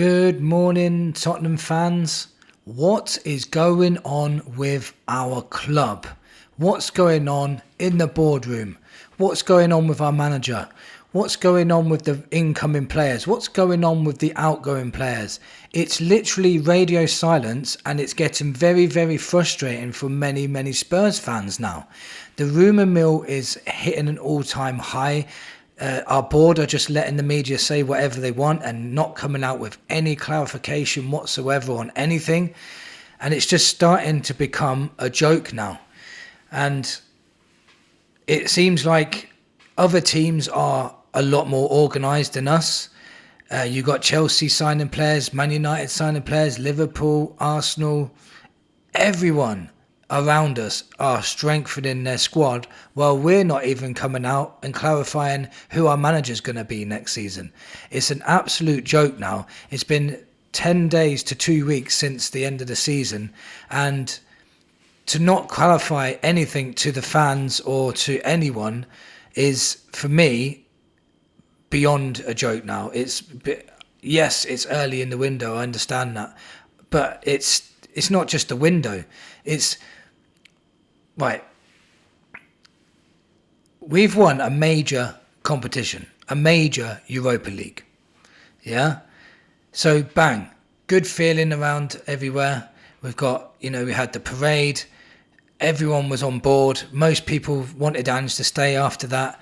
Good morning, Tottenham fans. What is going on with our club? What's going on in the boardroom? What's going on with our manager? What's going on with the incoming players? What's going on with the outgoing players? It's literally radio silence, and it's getting very, very frustrating for many, many Spurs fans now. The rumour mill is hitting an all-time high. Our board are just letting the media say whatever they want and not coming out with any clarification whatsoever on anything. And it's just starting to become a joke now. And it seems like other teams are a lot more organised than us. You got Chelsea signing players, Man United signing players, Liverpool, Arsenal, everyone around us are strengthening their squad while we're not even coming out and clarifying who our manager's going to be next season. It's an absolute joke now. It's been 10 days to 2 weeks since the end of the season, and to not clarify anything to the fans or to anyone is, for me, beyond a joke now. Yes, it's early in the window, I understand that, but it's not just the window. It's right. We've won a major competition, a major Europa League. Yeah? So bang, good feeling around everywhere. We've got, we had the parade. Everyone was on board. Most people wanted Ange to stay after that,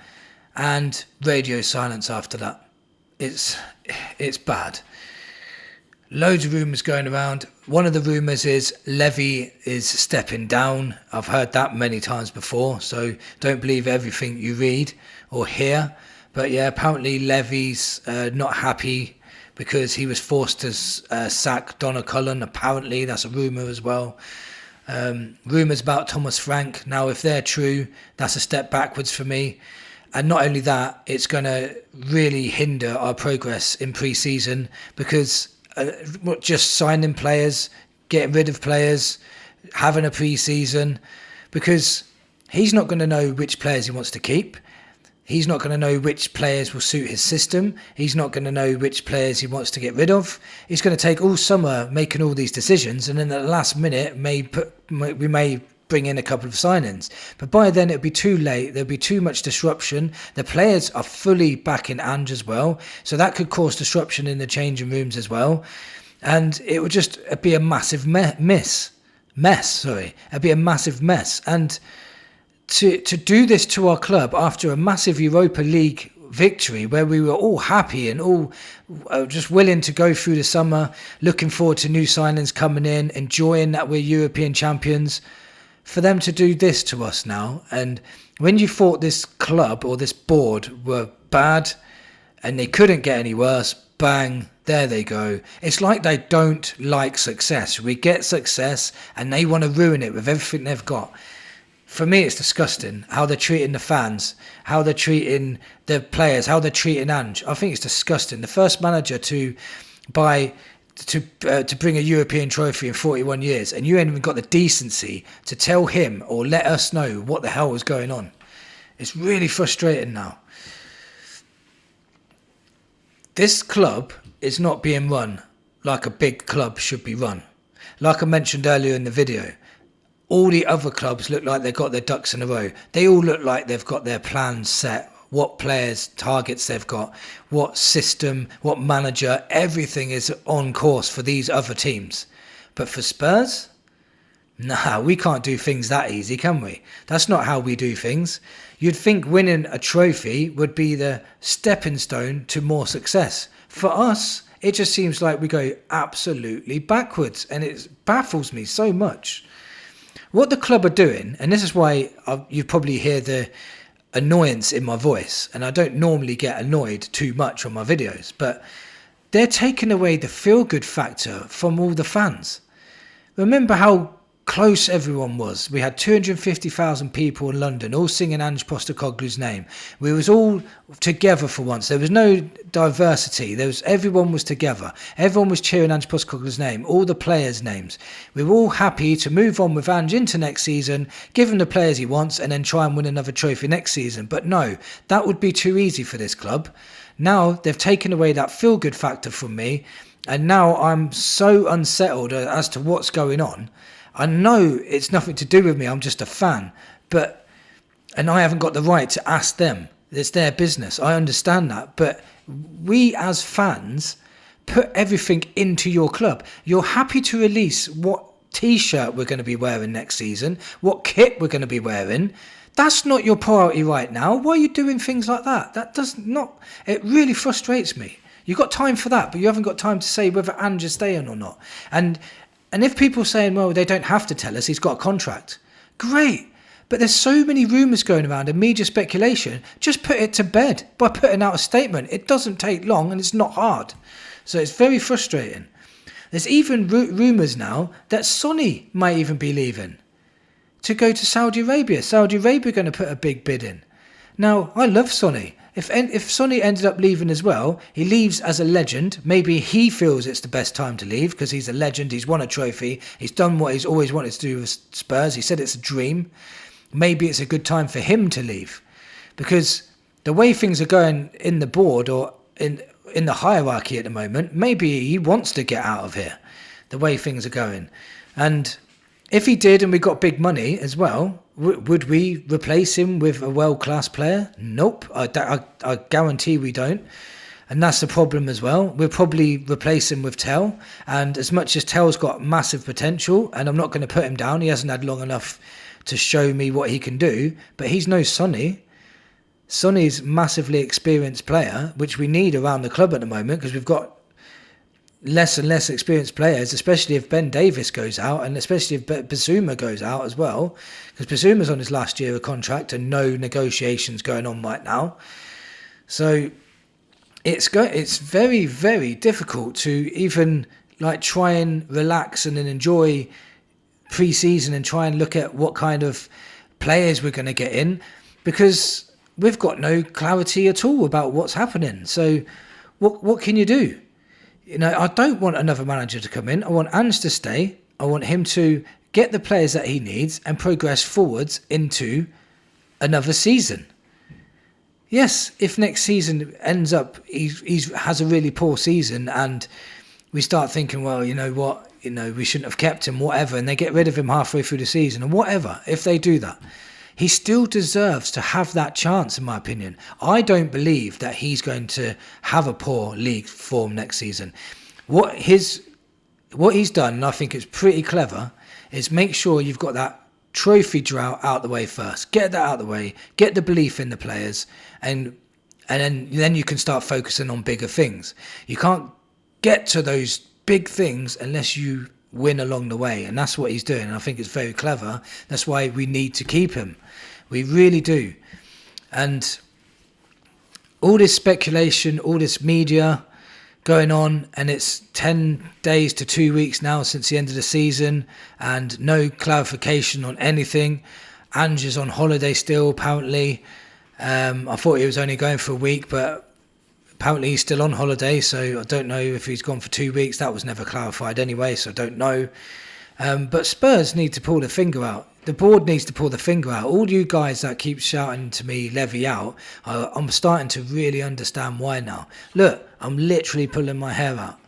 and radio silence after that. It's bad. Loads of rumours going around. One of the rumours is Levy is stepping down. I've heard that many times before, so don't believe everything you read or hear. But yeah, apparently Levy's not happy because he was forced to sack Donna Cullen. Apparently, that's a rumour as well. Rumours about Thomas Frank. Now, if they're true, that's a step backwards for me. And not only that, it's going to really hinder our progress in pre-season because just signing players, getting rid of players, having a pre-season, because he's not going to know which players he wants to keep. He's not going to know which players will suit his system. He's not going to know which players he wants to get rid of. He's going to take all summer making all these decisions, and then at the last minute we may bring in a couple of signings. But by then it'll be too late. There'll be too much disruption. The players are fully backing Ange as well, so that could cause disruption in the changing rooms as well. And it would just be a massive mess. It'd be a massive mess. And to do this to our club after a massive Europa League victory where we were all happy and all just willing to go through the summer, looking forward to new signings coming in, enjoying that we're European champions, for them to do this to us now. And when you thought this club or this board were bad and they couldn't get any worse, bang, there they go. It's like they don't like success. We get success and they want to ruin it with everything they've got. For me, it's disgusting how they're treating the fans, how they're treating the players, how they're treating Ange. I think it's disgusting. The first manager to bring a European trophy in 41 years, and you ain't even got the decency to tell him or let us know what the hell was going on. It's really frustrating now. This club is not being run like a big club should be run. Like I mentioned earlier in the video, all the other clubs look like they've got their ducks in a row. They all look like they've got their plans set, what players, targets they've got, what system, what manager, everything is on course for these other teams. But for Spurs, nah, we can't do things that easy, can we? That's not how we do things. You'd think winning a trophy would be the stepping stone to more success. For us, it just seems like we go absolutely backwards, and it baffles me so much. What the club are doing, and this is why you probably hear the annoyance in my voice, and I don't normally get annoyed too much on my videos, but they're taking away the feel-good factor from all the fans. Remember how close everyone was. We had 250,000 people in London all singing Ange Postecoglou's name. We was all together for once. There was no diversity. Everyone was together. Everyone was cheering Ange Postecoglou's name, all the players' names. We were all happy to move on with Ange into next season, give him the players he wants, and then try and win another trophy next season. But no, that would be too easy for this club. Now they've taken away that feel-good factor from me, And now I'm so unsettled as to what's going on. I know it's nothing to do with me. I'm just a fan. And I haven't got the right to ask them. It's their business. I understand that. But we as fans put everything into your club. You're happy to release what T-shirt we're going to be wearing next season, what kit we're going to be wearing. That's not your priority right now. Why are you doing things like that? That does not... It really frustrates me. You've got time for that, but you haven't got time to say whether Ange is staying or not. And if people are saying, well, they don't have to tell us, he's got a contract. Great. But there's so many rumours going around and media speculation. Just put it to bed by putting out a statement. It doesn't take long and it's not hard. So it's very frustrating. There's even rumours now that Sonny might even be leaving to go to Saudi Arabia. Saudi Arabia are going to put a big bid in. Now, I love Sonny. If Sonny ended up leaving as well, he leaves as a legend. Maybe he feels it's the best time to leave because he's a legend. He's won a trophy. He's done what he's always wanted to do with Spurs. He said it's a dream. Maybe it's a good time for him to leave because the way things are going in the board or in the hierarchy at the moment, maybe he wants to get out of here, the way things are going. And if he did and we got big money as well, would we replace him with a world-class player? Nope. I guarantee we don't. And that's the problem as well. We'll probably replace him with Tell. And as much as Tell's got massive potential, and I'm not going to put him down, he hasn't had long enough to show me what he can do, but he's no Sonny. Sonny's massively experienced player, which we need around the club at the moment because we've got less and less experienced players, especially if Ben Davies goes out and especially if Bazuma goes out as well, because Bazuma's on his last year of contract and no negotiations going on right now. So it's very, very difficult to even like try and relax and then enjoy pre-season and try and look at what kind of players we're going to get in because we've got no clarity at all about what's happening. So what can you do? You know, I don't want another manager to come in. I want Ange to stay. I want him to get the players that he needs and progress forwards into another season. Yes, if next season ends up, he has a really poor season and we start thinking, well, you know what, we shouldn't have kept him, whatever, and they get rid of him halfway through the season, and whatever, if they do that, he still deserves to have that chance, in my opinion. I don't believe that he's going to have a poor league form next season. What he's done, and I think it's pretty clever, is make sure you've got that trophy drought out the way first. Get that out the way, get the belief in the players, and then you can start focusing on bigger things. You can't get to those big things unless you win along the way, and that's what he's doing, and I think it's very clever. That's why we need to keep him. We really do. And all this speculation, all this media going on, and it's 10 days to 2 weeks now since the end of the season and no clarification on anything. Ange is on holiday still, apparently. I thought he was only going for a week, but apparently he's still on holiday, so I don't know if he's gone for 2 weeks. That was never clarified anyway, so I don't know. But Spurs need to pull the finger out. The board needs to pull the finger out. All you guys that keep shouting to me, Levy out, I'm starting to really understand why now. Look, I'm literally pulling my hair out.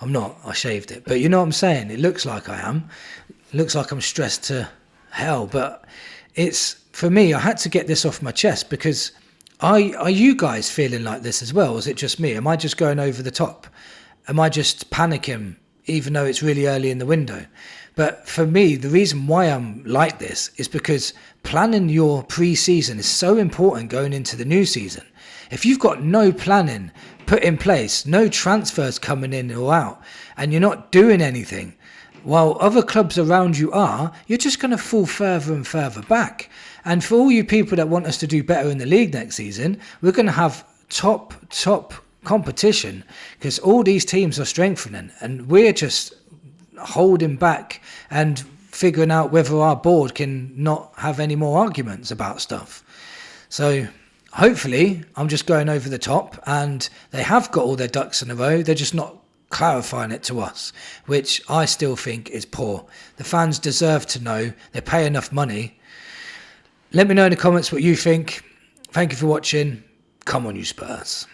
I'm not, I shaved it. But you know what I'm saying? It looks like I am. It looks like I'm stressed to hell. But it's, for me, I had to get this off my chest because are you guys feeling like this as well? Or is it just me? Am I just going over the top? Am I just panicking even though it's really early in the window? But for me, the reason why I'm like this is because planning your pre-season is so important going into the new season. If you've got no planning put in place, no transfers coming in or out, and you're not doing anything, while other clubs around you are, you're just going to fall further and further back. And for all you people that want us to do better in the league next season, we're going to have top competition because all these teams are strengthening and we're just holding back and figuring out whether our board can not have any more arguments about stuff. So hopefully I'm just going over the top and they have got all their ducks in a row. They're just not clarifying it to us, which I still think is poor. The fans deserve to know. They pay enough money. Let me know in the comments what you think. Thank you for watching. Come on, you Spurs.